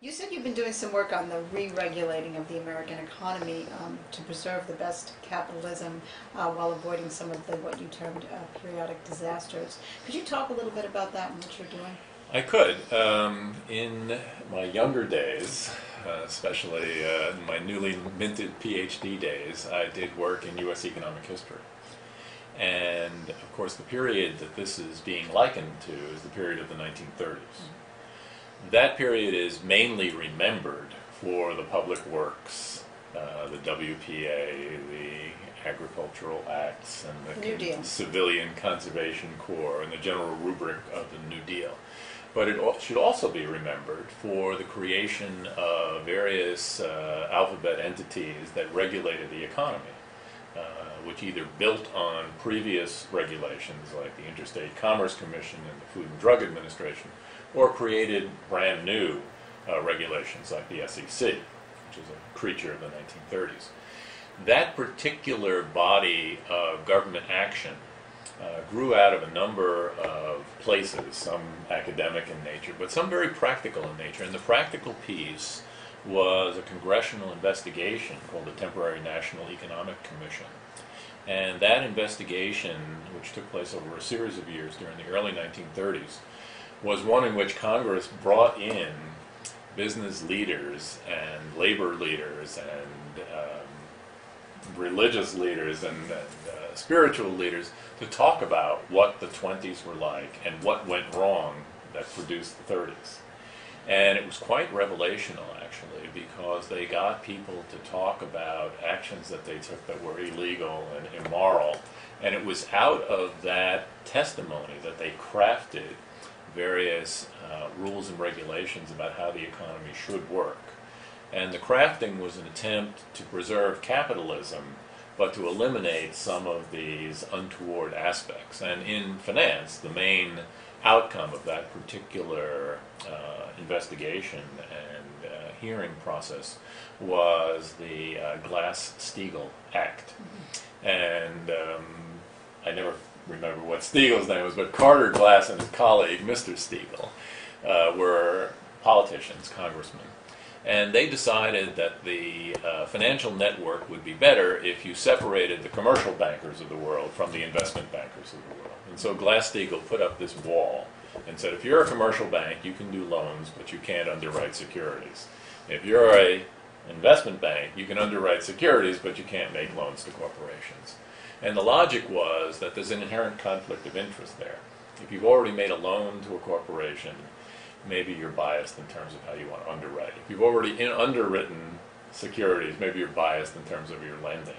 You said you've been doing some work on the re-regulating of the American economy to preserve the best capitalism while avoiding some of the what you termed periodic disasters. Could you talk a little bit about that and what you're doing? I could. In my younger days, especially in my newly minted PhD days, I did work in U.S. economic history. And of course, the period that this is being likened to is the period of the 1930s. That period is mainly remembered for the public works, the WPA, the Agricultural Acts, and New Deal. Civilian Conservation Corps, and the general rubric of the New Deal. But it should also be remembered for the creation of various alphabet entities that regulated the economy, which either built on previous regulations like the Interstate Commerce Commission and the Food and Drug Administration, or created brand new regulations like the SEC, which is a creature of the 1930s. That particular body of government action grew out of a number of places, some academic in nature, but some very practical in nature. And the practical piece was a congressional investigation called the Temporary National Economic Commission. And that investigation, which took place over a series of years during the early 1930s, was one in which Congress brought in business leaders and labor leaders and religious leaders and spiritual leaders to talk about what the 20s were like and what went wrong that produced the 30s. And it was quite revelational, actually, because they got people to talk about actions that they took that were illegal and immoral. And it was out of that testimony that they crafted various rules and regulations about how the economy should work. And the crafting was an attempt to preserve capitalism, but to eliminate some of these untoward aspects. And in finance, the main outcome of that particular investigation and hearing process was the Glass-Steagall Act. And I never remember what Steagall's name was, but Carter Glass and his colleague, Mr. Steagall, were politicians, congressmen. And they decided that the financial network would be better if you separated the commercial bankers of the world from the investment bankers of the world. And so Glass-Steagall put up this wall and said, if you're a commercial bank, you can do loans, but you can't underwrite securities. If you're an investment bank, you can underwrite securities, but you can't make loans to corporations. And the logic was that there's an inherent conflict of interest there. If you've already made a loan to a corporation, maybe you're biased in terms of how you want to underwrite. If you've already underwritten securities, maybe you're biased in terms of your lending.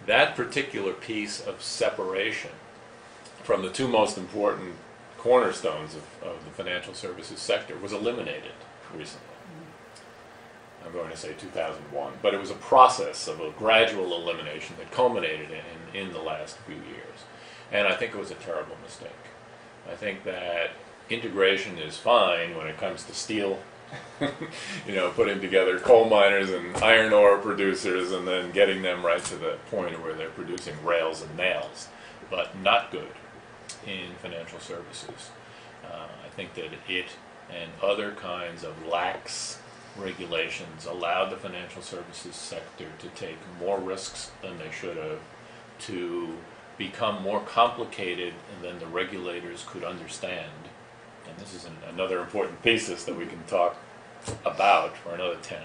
That particular piece of separation from the two most important cornerstones of the financial services sector was eliminated recently. I'm going to say 2001, but it was a process of a gradual elimination that culminated in the last few years. And I think it was a terrible mistake. I think that integration is fine when it comes to steel, putting together coal miners and iron ore producers and then getting them right to the point where they're producing rails and nails, but not good in financial services. I think that it and other kinds of lax regulations allowed the financial services sector to take more risks than they should have, to become more complicated than the regulators could understand. And this is another important thesis that we can talk about for another 10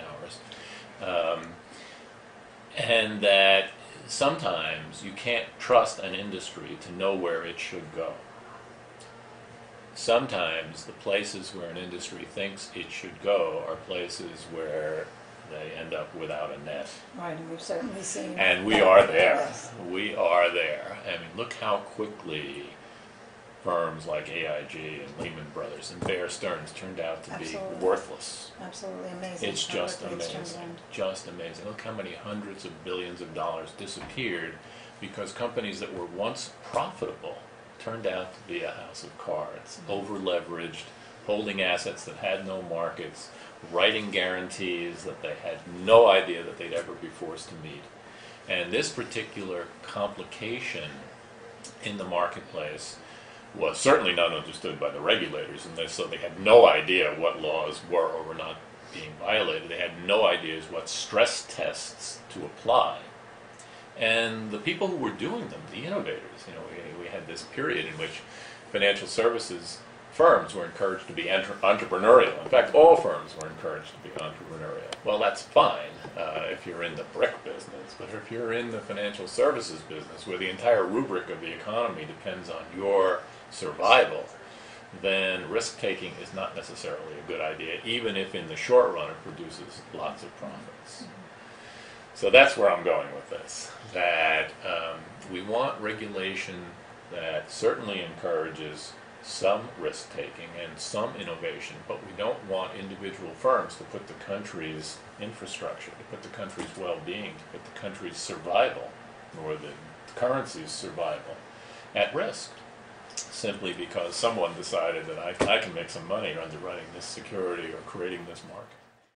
hours. And that sometimes you can't trust an industry to know where it should go. Sometimes the places where an industry thinks it should go are places where they end up without a net. Right, and we've certainly seen. And we are there. Yes. We are there. I mean, look how quickly firms like AIG and Lehman Brothers and Bear Stearns turned out to be worthless. Absolutely amazing. It's just amazing. Just amazing. Look how many hundreds of billions of dollars disappeared because companies that were once profitable turned out to be a house of cards, over-leveraged, holding assets that had no markets, writing guarantees that they had no idea that they'd ever be forced to meet. And this particular complication in the marketplace was certainly not understood by the regulators, and so they had no idea what laws were or were not being violated. They had no ideas what stress tests to apply. And the people who were doing them, the innovators, we had this period in which financial services firms were encouraged to be entrepreneurial. In fact, all firms were encouraged to be entrepreneurial. Well, that's fine if you're in the brick business, but if you're in the financial services business, where the entire rubric of the economy depends on your survival, then risk-taking is not necessarily a good idea, even if in the short run it produces lots of profits. So that's where I'm going with this, that we want regulation that certainly encourages some risk-taking and some innovation, but we don't want individual firms to put the country's infrastructure, to put the country's well-being, to put the country's survival, or the currency's survival, at risk, simply because someone decided that I can make some money underwriting this security or creating this market.